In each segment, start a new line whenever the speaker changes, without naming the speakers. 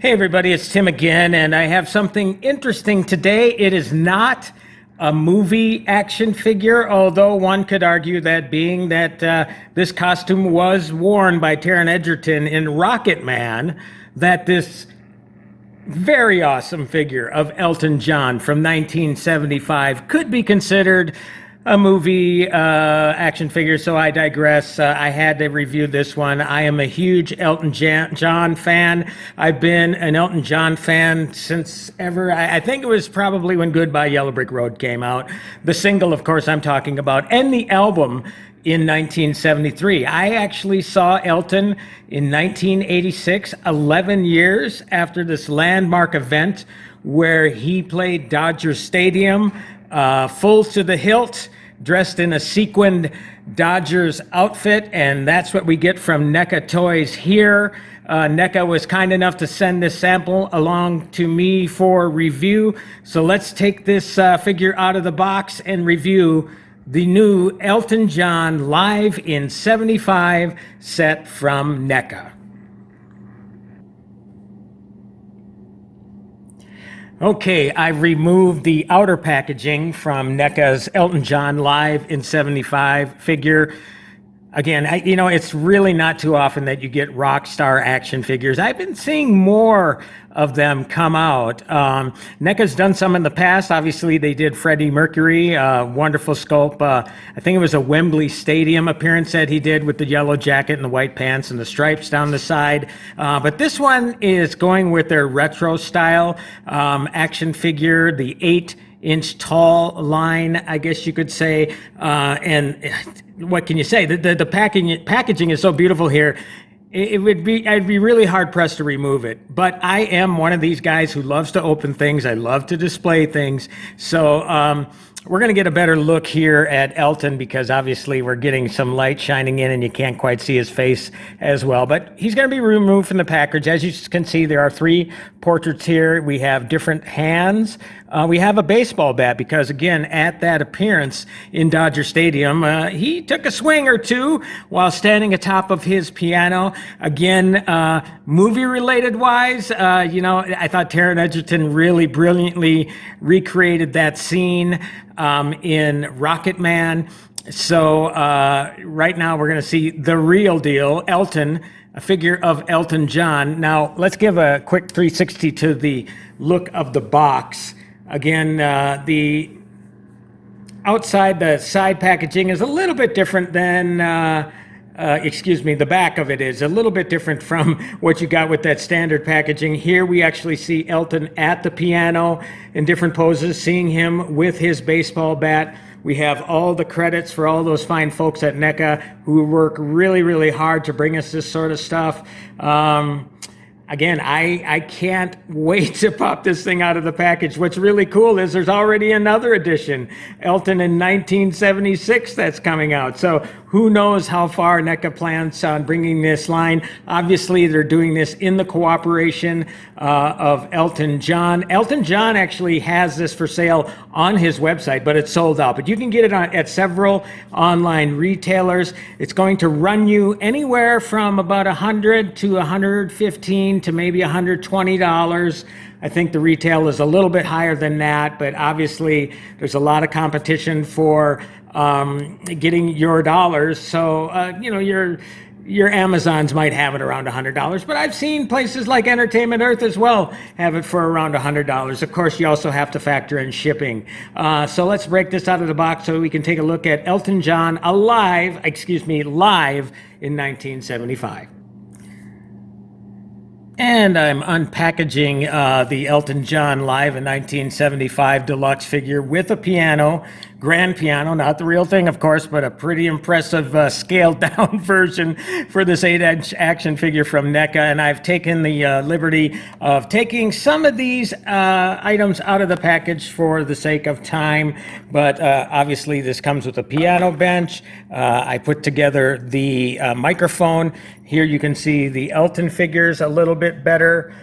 Hey everybody, it's Tim again, and I have something interesting today. It is not a movie action figure, although one could argue that being that this costume was worn by Taron Egerton in Rocket Man, that this very awesome figure of Elton John from 1975 could be considered a movie action figure, so I digress. I had to review this one. I am a huge Elton John fan. I've been an Elton John fan since ever. I think it was probably when Goodbye Yellow Brick Road came out. The single, of course, I'm talking about, and the album in 1973. I actually saw Elton in 1986, 11 years after this landmark event where he played Dodger Stadium, full to the hilt, dressed in a sequined Dodgers outfit, and that's what we get from NECA Toys here. NECA was kind enough to send this sample along to me for review, so let's take this figure out of the box and review the new Elton John Live in 75 set from NECA. Okay, I've removed the outer packaging from NECA's Elton John Live in 75 figure. Again, it's really not too often that you get rock star action figures. I've been seeing more of them come out. NECA's done some in the past. Obviously, they did Freddie Mercury, wonderful sculpt. I think it was a Wembley Stadium appearance that he did with the yellow jacket and the white pants and the stripes down the side. But this one is going with their retro style action figure, the 8-inch tall line, I guess you could say. And what can you say? The packaging is so beautiful here. I'd be really hard pressed to remove it. But I am one of these guys who loves to open things. I love to display things. So we're going to get a better look here at Elton because obviously we're getting some light shining in and you can't quite see his face as well. But he's going to be removed from the package. As you can see, there are 3 portraits here. We have different hands. We have a baseball bat because, again, at that appearance in Dodger Stadium, he took a swing or two while standing atop of his piano. Again, movie-related wise, I thought Taron Egerton really brilliantly recreated that scene in Rocket Man. So right now we're going to see the real deal, Elton, a figure of Elton John. Now, let's give a quick 360 to the look of the box. Again, the outside, the side packaging is a little bit different than, the back of it is a little bit different from what you got with that standard packaging. Here we actually see Elton at the piano in different poses, seeing him with his baseball bat. We have all the credits for all those fine folks at NECA who work really, really hard to bring us this sort of stuff. Again, I can't wait to pop this thing out of the package. What's really cool is there's already another edition, Elton in 1976, that's coming out. So who knows how far NECA plans on bringing this line. Obviously, they're doing this in the cooperation of Elton John. Elton John actually has this for sale on his website, but it's sold out. But you can get it at several online retailers. It's going to run you anywhere from about $100 to $115 to maybe $120. I think the retail is a little bit higher than that, but obviously there's a lot of competition for getting your dollars. So, your Amazons might have it around $100, but I've seen places like Entertainment Earth as well have it for around $100. Of course, you also have to factor in shipping. So let's break this out of the box so we can take a look at Elton John live in 1975. And I'm unpackaging the Elton John Live in 1975 Deluxe figure with a piano, grand piano, not the real thing, of course, but a pretty impressive scaled down version for this 8-inch action figure from NECA. And I've taken the liberty of taking some of these items out of the package for the sake of time. But obviously this comes with a piano bench. I put together the microphone. Here you can see the Elton figures a little bit better.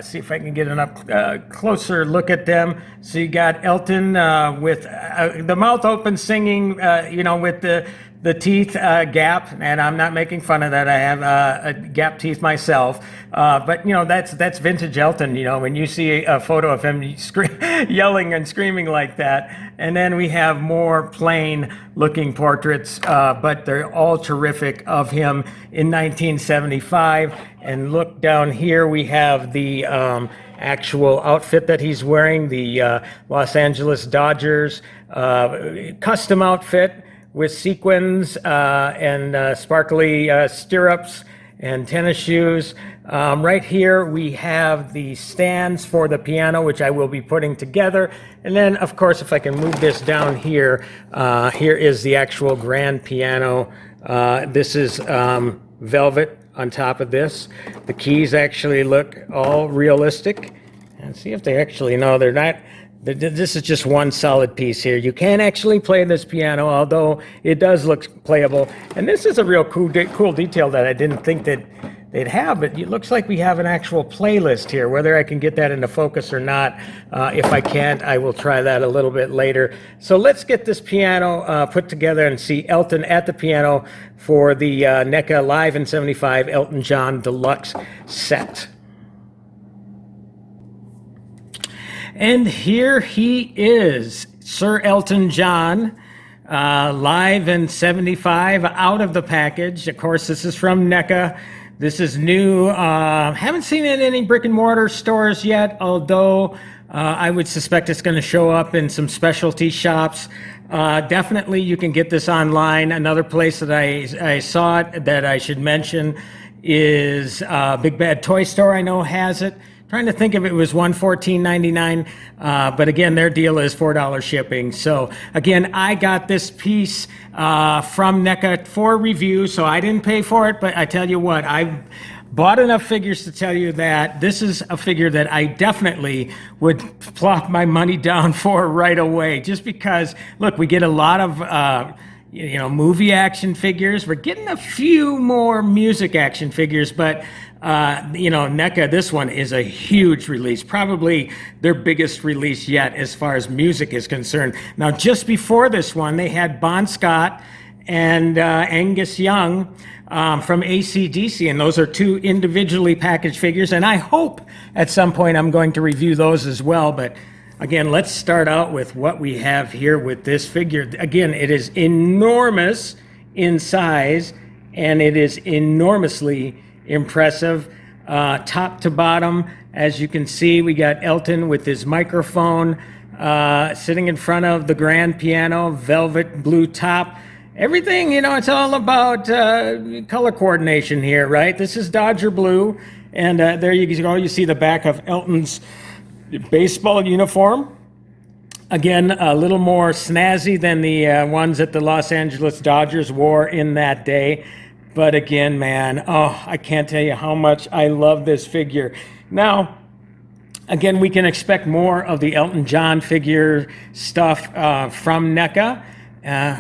See if I can get an up closer look at them. So you got Elton with the mouth open singing, with the the teeth gap, and I'm not making fun of that. I have gap teeth myself, but you know that's vintage Elton. You know, when you see a photo of him yelling and screaming like that. And then we have more plain looking portraits, but they're all terrific of him in 1975. And look down here, we have the actual outfit that he's wearing, the Los Angeles Dodgers custom outfit with sequins and sparkly stirrups and tennis shoes. Right here we have the stands for the piano, which I will be putting together. And then, of course, if I can move this down here, here is the actual grand piano. This is velvet on top of this. The keys actually look all realistic. And see if they actually, no, they're not. This is just one solid piece here. You can actually play this piano, although it does look playable. And this is a real cool detail that I didn't think that they'd have, but it looks like we have an actual playlist here. Whether I can get that into focus or not, if I can't, I will try that a little bit later. So let's get this piano put together and see Elton at the piano for the NECA Live in 75 Elton John Deluxe set. And here he is, Sir Elton John, live in 75, out of the package. Of course, this is from NECA. This is new. Haven't seen it in any brick and mortar stores yet, although I would suspect it's going to show up in some specialty shops. Definitely, you can get this online. Another place that I saw it that I should mention is Big Bad Toy Store. I know has it. Trying to think if it was $114.99, but again, their deal is $4 shipping. So again, I got this piece from NECA for review, so I didn't pay for it, but I tell you what, I bought enough figures to tell you that this is a figure that I definitely would plop my money down for right away, just because, look, we get a lot of movie action figures. We're getting a few more music action figures, but NECA, this one is a huge release, probably their biggest release yet as far as music is concerned. Now, just before this one, they had Bon Scott and Angus Young from AC/DC, and those are two individually packaged figures, and I hope at some point I'm going to review those as well. But again, let's start out with what we have here with this figure. Again, it is enormous in size, and it is enormously impressive, top to bottom. As you can see, we got Elton with his microphone sitting in front of the grand piano, velvet blue top. Everything, it's all about color coordination here, right? This is Dodger blue, and there you go. You see the back of Elton's baseball uniform. Again, a little more snazzy than the ones that the Los Angeles Dodgers wore in that day. But again, man, I can't tell you how much I love this figure. Now, again, we can expect more of the Elton John figure stuff from NECA.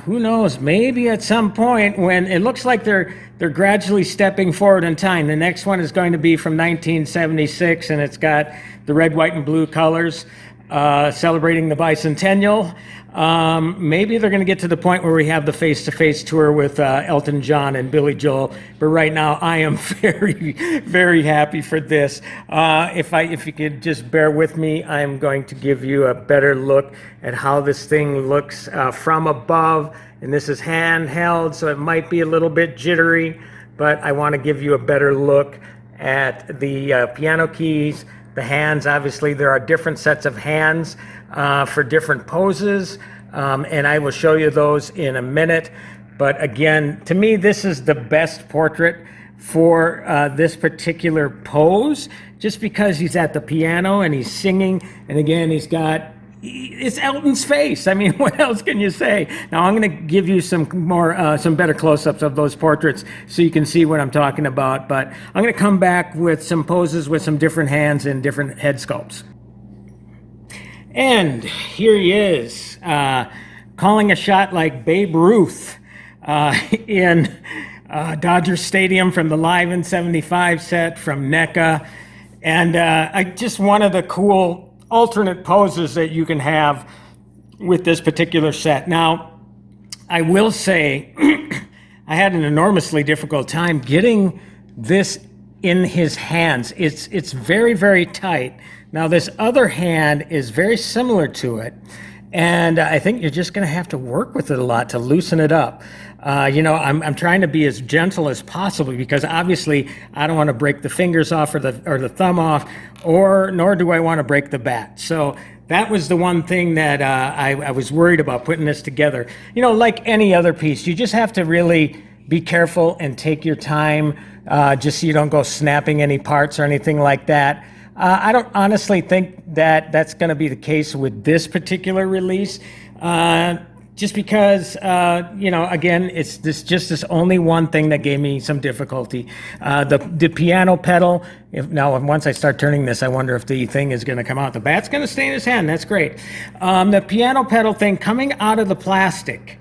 Who knows? Maybe at some point when it looks like they're gradually stepping forward in time. The next one is going to be from 1976, and it's got the red, white, and blue colors celebrating the bicentennial. Maybe they're going to get to the point where we have the face-to-face tour with Elton John and Billy Joel. But right now, I am very, very happy for this. If you could just bear with me, I'm going to give you a better look at how this thing looks from above. And this is handheld, so it might be a little bit jittery, but I want to give you a better look at the piano keys, the hands. Obviously, there are different sets of hands for different poses, and I will show you those in a minute. But again, to me, this is the best portrait for this particular pose, just because he's at the piano and he's singing, and again, it's Elton's face. I mean, what else can you say? Now, I'm going to give you some better close-ups of those portraits so you can see what I'm talking about. But I'm going to come back with some poses with some different hands and different head sculpts. And here he is, calling a shot like Babe Ruth in Dodger Stadium from the Live in 75 set from NECA. And just one of the cool alternate poses that you can have with this particular set. Now, I will say I had an enormously difficult time getting this in his hands. It's very, very tight. Now this other hand is very similar to it. And I think you're just going to have to work with it a lot to loosen it up. I'm trying to be as gentle as possible because obviously I don't want to break the fingers off or the thumb off, nor do I want to break the bat. So that was the one thing that I was worried about putting this together. Like any other piece, you just have to really be careful and take your time, just so you don't go snapping any parts or anything like that. I don't honestly think that that's going to be the case with this particular release, just because, again, it's this only one thing that gave me some difficulty. The piano pedal, once I start turning this, I wonder if the thing is going to come out. The bat's going to stay in his hand. That's great. The piano pedal thing coming out of the plastic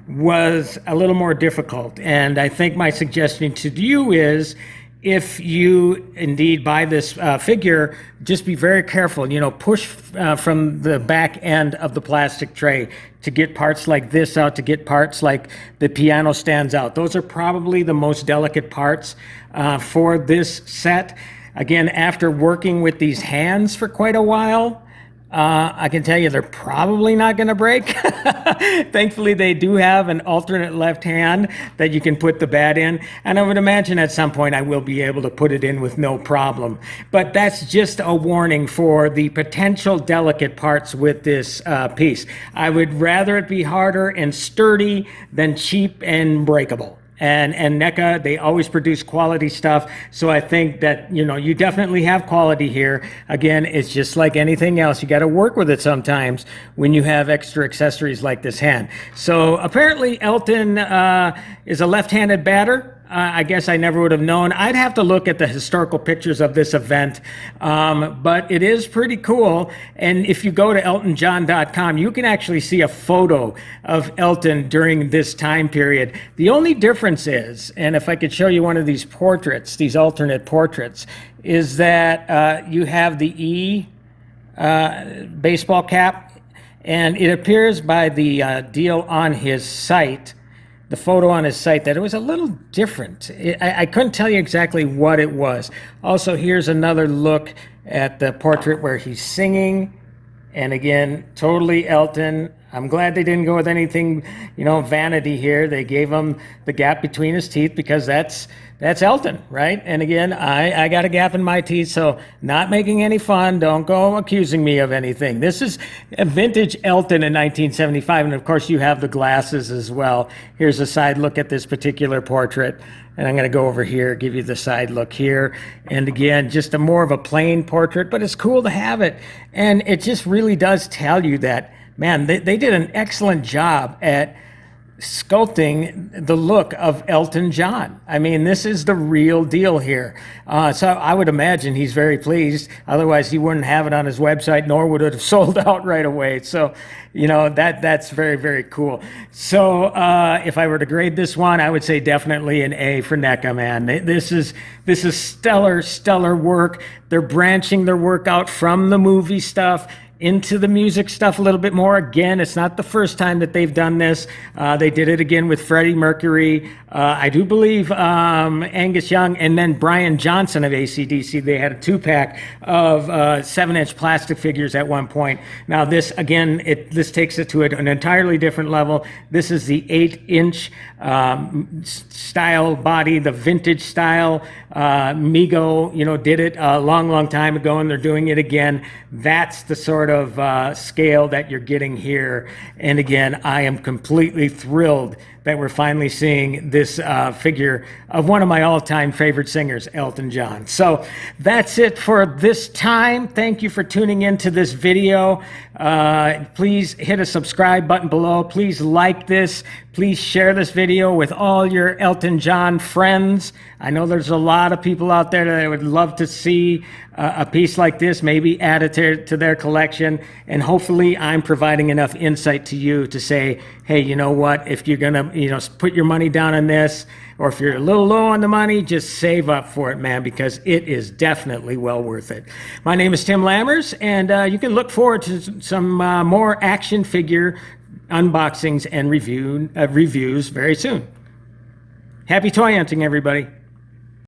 was a little more difficult. And I think my suggestion to you is, if you indeed buy this figure, just be very careful. Push from the back end of the plastic tray to get parts like this out, to get parts like the piano stands out. Those are probably the most delicate parts for this set. Again, after working with these hands for quite a while, I can tell you they're probably not going to break. Thankfully, they do have an alternate left hand that you can put the bat in. And I would imagine at some point I will be able to put it in with no problem. But that's just a warning for the potential delicate parts with this piece. I would rather it be harder and sturdy than cheap and breakable. And NECA, they always produce quality stuff. So I think that, you definitely have quality here. Again, it's just like anything else. You got to work with it sometimes when you have extra accessories like this hand. So apparently Elton is a left-handed batter. I guess I never would have known. I'd have to look at the historical pictures of this event, but it is pretty cool. And if you go to eltonjohn.com, you can actually see a photo of Elton during this time period. The only difference is, and if I could show you one of these portraits, these alternate portraits, is that you have the E baseball cap, and it appears by the deal on his site, the photo on his site, that it was a little different. I couldn't tell you exactly what it was. Also, here's another look at the portrait where he's singing. And again, totally Elton. I'm glad they didn't go with anything, vanity here. They gave him the gap between his teeth because that's Elton, right? And again, I got a gap in my teeth, so not making any fun. Don't go accusing me of anything. This is a vintage Elton in 1975, and of course you have the glasses as well. Here's a side look at this particular portrait, and I'm going to go over here, give you the side look here. And again, just more of a plain portrait, but it's cool to have it. And it just really does tell you that, man, they did an excellent job at sculpting the look of Elton John. I mean, this is the real deal here. So I would imagine he's very pleased. Otherwise, he wouldn't have it on his website, nor would it have sold out right away. So, that's very, very cool. So if I were to grade this one, I would say definitely an A for NECA, man. This is stellar work. They're branching their work out from the movie stuff into the music stuff a little bit more. Again, it's not the first time that they've done this. They did it again with Freddie Mercury. I do believe Angus Young and then Brian Johnson of AC/DC, they had a 2-pack of 7-inch plastic figures at one point. Now this, again, this takes it to an entirely different level. This is the 8-inch style body, the vintage style. Mego, did it a long time ago, and they're doing it again. That's the sort of scale that you're getting here. And again, I am completely thrilled that we're finally seeing this figure of one of my all-time favorite singers, Elton John. So that's it for this time. Thank you for tuning into this video. Please hit a subscribe button below. Please like this. Please share this video with all your Elton John friends. I know there's a lot of people out there that would love to see a piece like this, maybe add it to their collection. And hopefully I'm providing enough insight to you to say, hey, you know what, if you're gonna, put your money down on this, or if you're a little low on the money, just save up for it, man, because it is definitely well worth it. My name is Tim Lammers, and you can look forward to some more action figure unboxings and reviews very soon. Happy toy hunting, everybody.